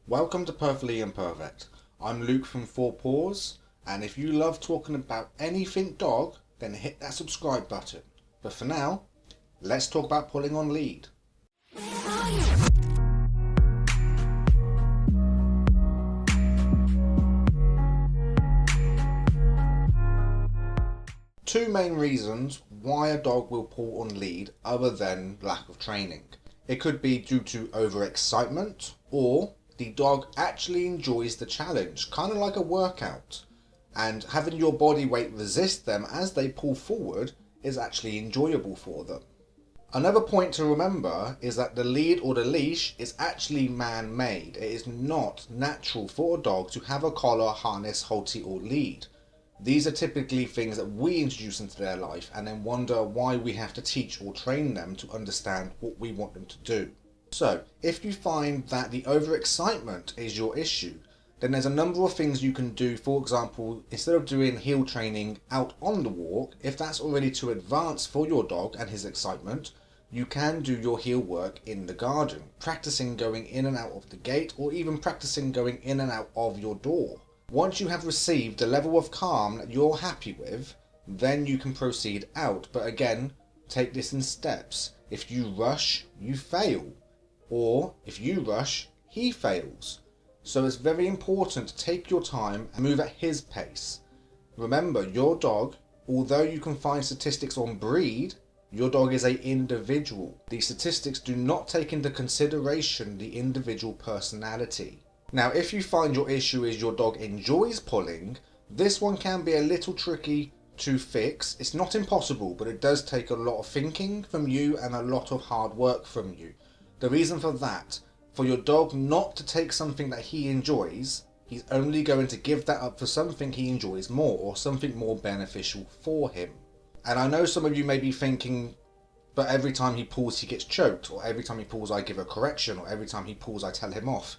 Welcome to Perfectly Imperfect. I'm Luke from Four Paws, and if you love talking about anything dog, then hit that subscribe button. But for now, let's talk about pulling on lead. Two main reasons why a dog will pull on lead other than lack of training. It could be due to overexcitement, or the dog actually enjoys the challenge, kind of like a workout, and having your body weight resist them as they pull forward is actually enjoyable for them. Another point to remember is that the lead or the leash is actually man-made. It is not natural for a dog to have a collar, harness, halter or lead. These are typically things that we introduce into their life and then wonder why we have to teach or train them to understand what we want them to do. So, if you find that the overexcitement is your issue, then there's a number of things you can do. For example, instead of doing heel training out on the walk, if that's already too advanced for your dog and his excitement, you can do your heel work in the garden, practicing going in and out of the gate or even practicing going in and out of your door. Once you have received a level of calm that you're happy with, then you can proceed out. But again, take this in steps. If you rush, you fail. Or if you rush, he fails. So it's very important to take your time and move at his pace. Remember, your dog, although you can find statistics on breed, your dog is an individual. These statistics do not take into consideration the individual personality. Now, if you find your issue is your dog enjoys pulling, this one can be a little tricky to fix. It's not impossible, but it does take a lot of thinking from you and a lot of hard work from you. The reason for that, for your dog not to take something that he enjoys, he's only going to give that up for something he enjoys more or something more beneficial for him. And I know some of you may be thinking, but every time he pulls he gets choked, or every time he pulls I give a correction, or every time he pulls I tell him off.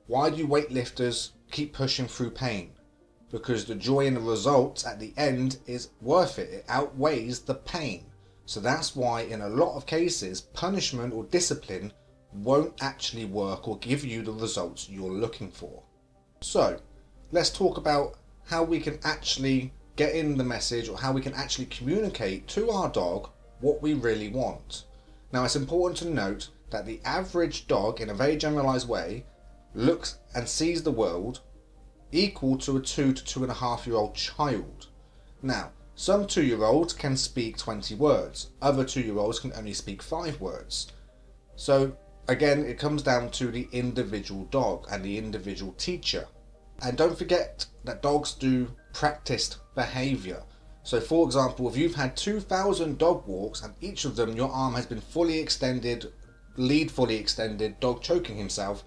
Why do weightlifters keep pushing through pain? Because the joy in the results at the end is worth it. It outweighs the pain. So that's why in a lot of cases, punishment or discipline won't actually work or give you the results you're looking for. So let's talk about how we can actually get in the message, or how we can actually communicate to our dog what we really want. Now, it's important to note that the average dog, in a very generalized way, looks and sees the world equal to a 2 to 2.5 year old child. Now, some 2-year-olds can speak 20 words, other 2-year-olds can only speak 5 words. So again, it comes down to the individual dog and the individual teacher. And don't forget that dogs do practiced behaviour. So for example, if you've had 2,000 dog walks and each of them your arm has been fully extended, lead fully extended, dog choking himself,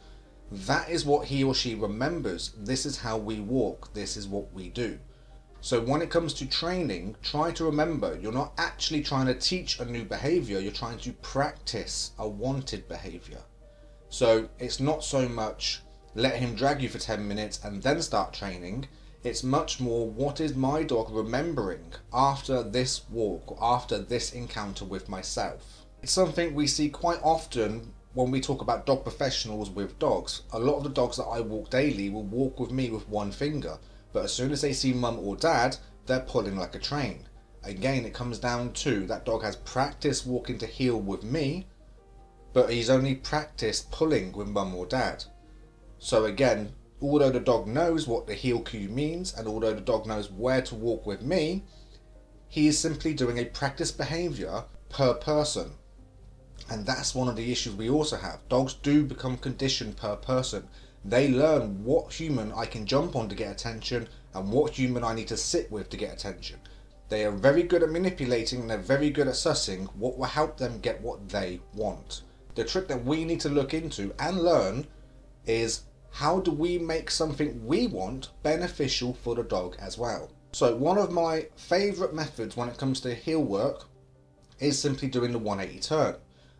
that is what he or she remembers. This is how we walk. This is what we do. So when it comes to training, try to remember you're not actually trying to teach a new behaviour, you're trying to practice a wanted behaviour. So it's not so much let him drag you for 10 minutes and then start training. It's much more, what is my dog remembering after this walk or after this encounter with myself? It's something we see quite often when we talk about dog professionals with dogs. A lot of the dogs that I walk daily will walk with me with one finger, but as soon as they see mum or dad, they're pulling like a train. Again, it comes down to that dog has practiced walking to heel with me, but he's only practiced pulling with mum or dad. So again, although the dog knows what the heel cue means, and although the dog knows where to walk with me, he is simply doing a practice behaviour per person. And that's one of the issues we also have. Dogs do become conditioned per person. They learn what human I can jump on to get attention and what human I need to sit with to get attention. They are very good at manipulating and they're very good at sussing what will help them get what they want. The trick that we need to look into and learn is, how do we make something we want beneficial for the dog as well? So one of my favourite methods when it comes to heel work is simply doing the 180 turn.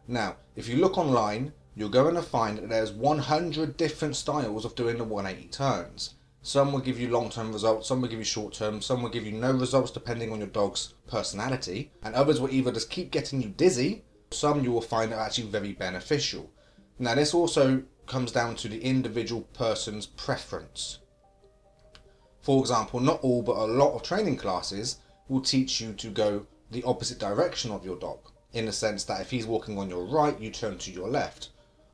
Now, if you look online, you're going to find that there's 100 different styles of doing the 180 turns. Some will give you long-term results, some will give you short-term, some will give you no results depending on your dog's personality, and others will either just keep getting you dizzy, some you will find are actually very beneficial. Now, this also comes down to the individual person's preference. For example, not all but a lot of training classes will teach you to go the opposite direction of your dog, in the sense that if he's walking on your right, you turn to your left.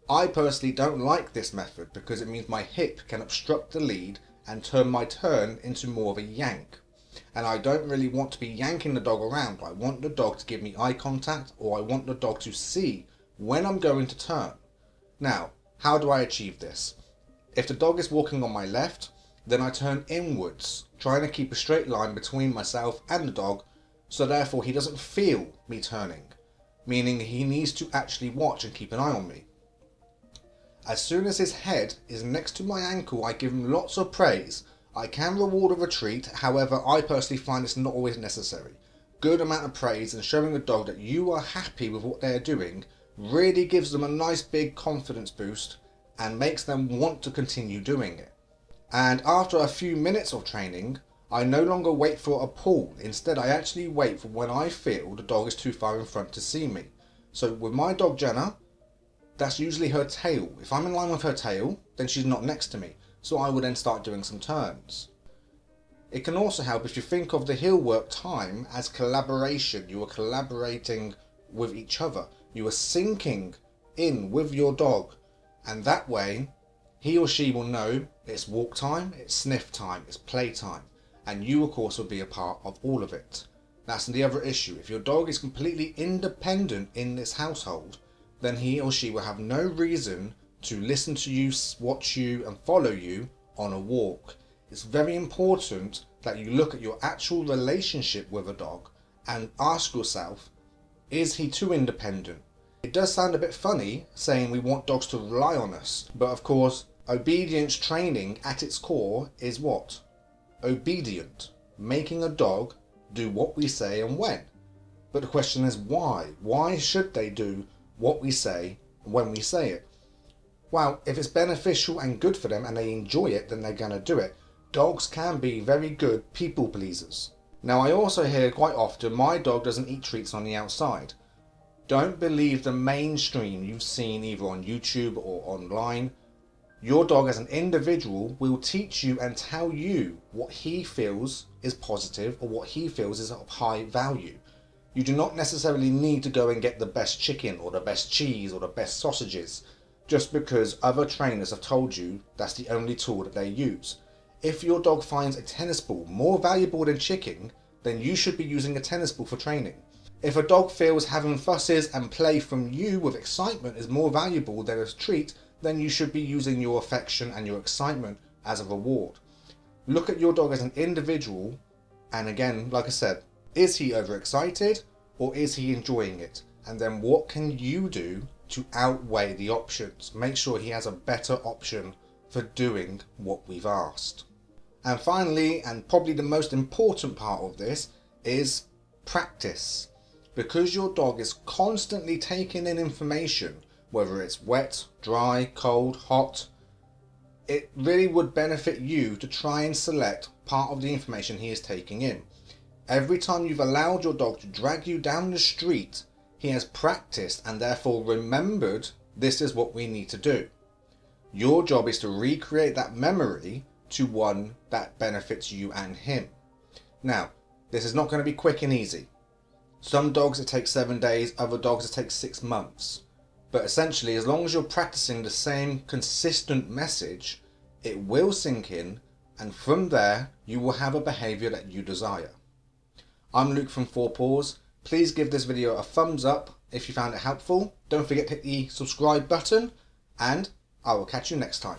I personally don't like this method because it means my hip can obstruct the lead and turn my turn into more of a yank. And I don't really want to be yanking the dog around. I want the dog to give me eye contact, or I want the dog to see when I'm going to turn. Now, how do I achieve this? If the dog is walking on my left, then I turn inwards, trying to keep a straight line between myself and the dog, so therefore he doesn't feel me turning, meaning he needs to actually watch and keep an eye on me. As soon as his head is next to my ankle, I give him lots of praise. I can reward a retreat, however I personally find it's not always necessary. Good amount of praise and showing a dog that you are happy with what they are doing really gives them a nice big confidence boost and makes them want to continue doing it. And after a few minutes of training, I no longer wait for a pull. Instead, I actually wait for when I feel the dog is too far in front to see me. So with my dog Jenna, that's usually her tail. If I'm in line with her tail, then she's not next to me. So I will then start doing some turns. It can also help if you think of the heel work time as collaboration. You are collaborating with each other. You are syncing in with your dog. And that way, he or she will know it's walk time, it's sniff time, it's play time. And you, of course, will be a part of all of it. That's the other issue. If your dog is completely independent in this household, then he or she will have no reason to listen to you, watch you, and follow you on a walk. It's very important that you look at your actual relationship with a dog and ask yourself, is he too independent? It does sound a bit funny saying we want dogs to rely on us, but of course, obedience training at its core is what? Obedient, making a dog do what we say and when. But the question is why? Why should they do what we say when we say it? Well, if it's beneficial and good for them and they enjoy it, then they're going to do it. Dogs can be very good people pleasers. Now, I also hear quite often, my dog doesn't eat treats on the outside. Don't believe the mainstream you've seen either on YouTube or online. Your dog as an individual will teach you and tell you what he feels is positive or what he feels is of high value. You do not necessarily need to go and get the best chicken or the best cheese or the best sausages just because other trainers have told you that's the only tool that they use. If your dog finds a tennis ball more valuable than chicken, then you should be using a tennis ball for training. If a dog feels having fusses and play from you with excitement is more valuable than a treat, then you should be using your affection and your excitement as a reward. Look at your dog as an individual, and again, like I said, is he overexcited or is he enjoying it? And then what can you do to outweigh the options? Make sure he has a better option for doing what we've asked. And finally, and probably the most important part of this, is practice. Because your dog is constantly taking in information, whether it's wet, dry, cold, hot, it really would benefit you to try and select part of the information he is taking in. Every time you've allowed your dog to drag you down the street, he has practiced and therefore remembered this is what we need to do. Your job is to recreate that memory to one that benefits you and him. Now, this is not going to be quick and easy. Some dogs it takes 7 days, other dogs it takes 6 months. But essentially, as long as you're practicing the same consistent message, it will sink in, and from there, you will have a behaviour that you desire. I'm Luke from 4 Paws. Please give this video a thumbs up if you found it helpful. Don't forget to hit the subscribe button, and I will catch you next time.